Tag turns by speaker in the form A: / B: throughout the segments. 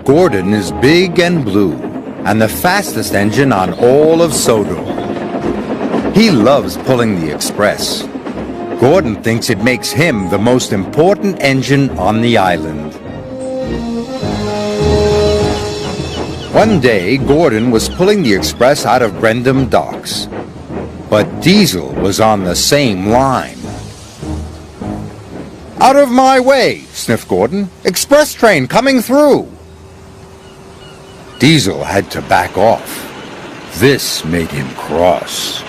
A: Gordon is big and blue, and the fastest engine on all of Sodor. He loves pulling the express. Gordon thinks it makes him the most important engine on the island. One day, Gordon was pulling the express out of Brendam docks, but Diesel was on the same line. "Out of my way," sniffed Gordon. "Express train coming through." Diesel had to back off. This made him cross.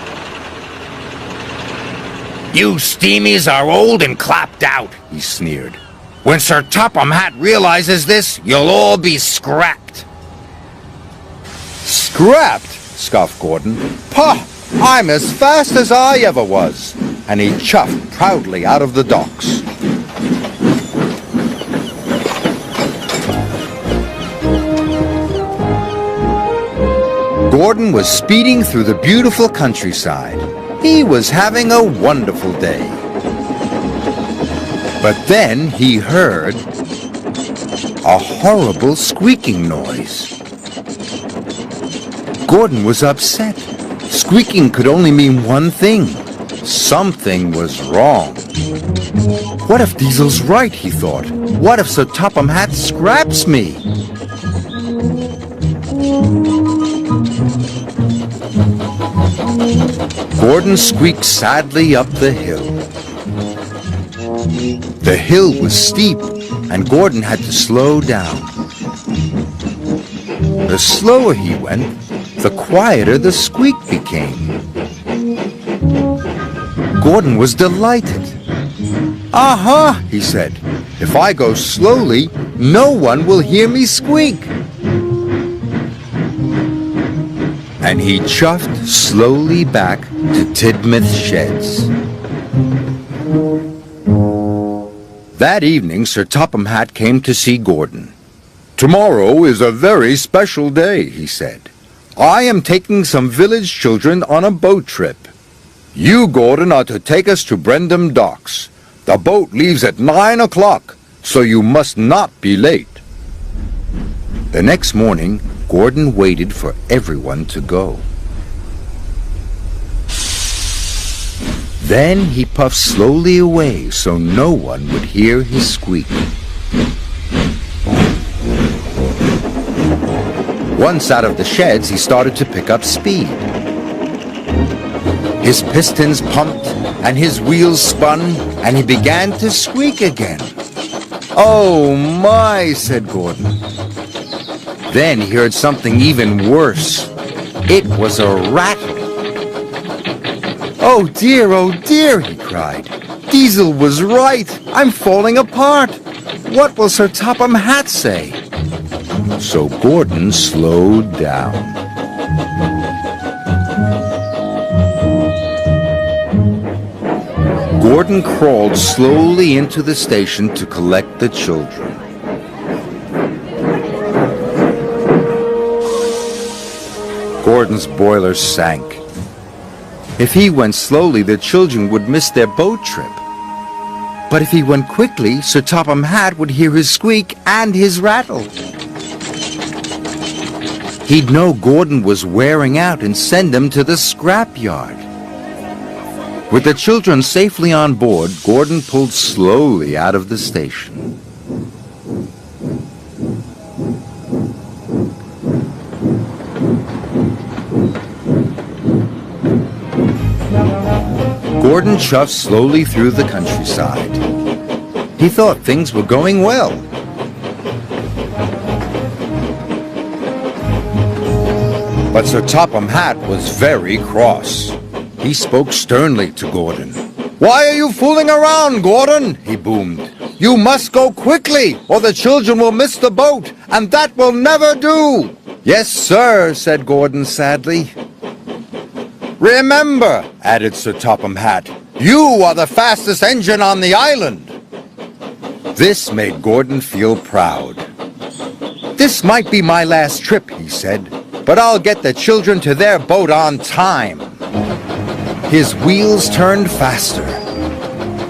A: "You steamies are old and clapped out," he sneered. "When Sir Topham Hatt realizes this, you'll all be scrapped." "Scrapped?" scoffed Gordon. "Pah! I'm as fast as I ever was." And he chuffed proudly out of the docks. Gordon was speeding through the beautiful countryside. He was having a wonderful day. But then he heard a horrible squeaking noise. Gordon was upset. Squeaking could only mean one thing. Something was wrong. What if Diesel's right, he thought. What if Sir Topham Hatt scraps me? Gordon squeaked sadly up the hill. The hill was steep, and Gordon had to slow down. The slower he went, the quieter the squeak became. Gordon was delighted. "Aha," he said. "If I go slowly, no one will hear me squeak." And he chuffed slowly back to Tidmouth Sheds. That evening, Sir Topham Hatt came to see Gordon. "Tomorrow is a very special day," he said. "I am taking some village children on a boat trip. You, Gordon, are to take us to Brendam docks. The boat leaves at 9 o'clock, so you must not be late." The next morning, Gordon waited for everyone to go. Then he puffed slowly away so no one would hear his squeak. Once out of the sheds, he started to pick up speed. His pistons pumped and his wheels spun, and he began to squeak again. "Oh my," said Gordon. Then he heard something even worse. It was a rattle. oh dear," he cried. "Diesel was right. I'm falling apart. What will Sir Topham Hatt say?" So Gordon slowed down. Gordon crawled slowly into the station to collect the children. Gordon's boiler sank. If he went slowly, the children would miss their boat trip. But if he went quickly, Sir Topham Hatt would hear his squeak and his rattle. He'd know Gordon was wearing out and send him to the scrapyard. With the children safely on board, Gordon pulled slowly out of the station. Gordon chuffed slowly through the countryside. He thought things were going well. But Sir Topham Hatt was very cross. He spoke sternly to Gordon. "Why are you fooling around, Gordon?" he boomed. "You must go quickly, or the children will miss the boat, and that will never do." "Yes, sir," said Gordon sadly. "Remember," added Sir Topham Hatt, "you are the fastest engine on the island." This made Gordon feel proud. "This might be my last trip," he said, "but I'll get the children to their boat on time." His wheels turned faster.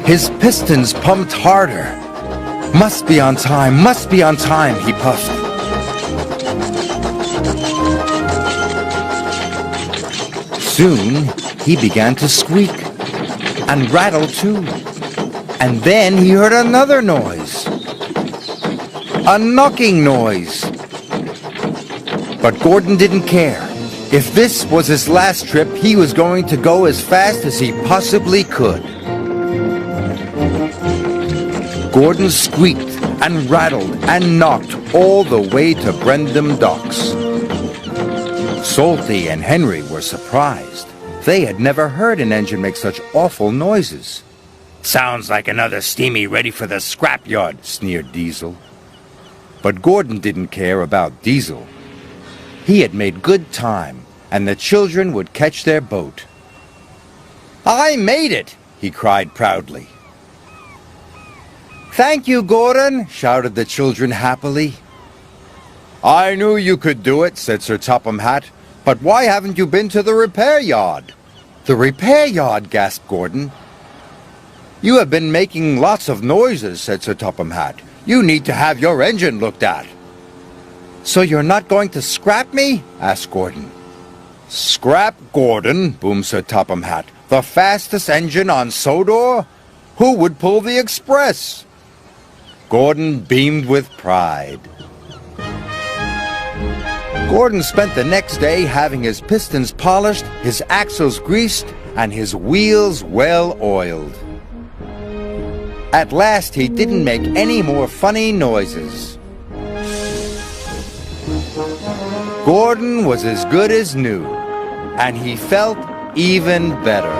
A: His pistons pumped harder. Must be on time, he puffed. Soon, he began to squeak, and rattle too. And then he heard another noise. A knocking noise. But Gordon didn't care. If this was his last trip, he was going to go as fast as he possibly could. Gordon squeaked and rattled and knocked all the way to Brendam Docks. Salty and Henry were surprised. They had never heard an engine make such awful noises.
B: Sounds like another steamy ready for the scrapyard,
A: sneered Diesel. But Gordon didn't care about Diesel. He had made good time, and the children would catch their boat. "I made it!" he cried proudly. "Thank you, Gordon!" shouted the children happily. "I knew you could do it," said Sir Topham Hatt. "But why haven't you been to the repair yard?" "The repair yard?" gasped Gordon. "You have been making lots of noises," said Sir Topham Hatt. "You need to have your engine looked at." "So you're not going to scrap me?" asked Gordon. "Scrap Gordon," boomed Sir Topham Hatt. "The fastest engine on Sodor? Who would pull the express?" Gordon beamed with pride. Gordon spent the next day having his pistons polished, his axles greased, and his wheels well oiled. At last he didn't make any more funny noises. Gordon was as good as new, and he felt even better.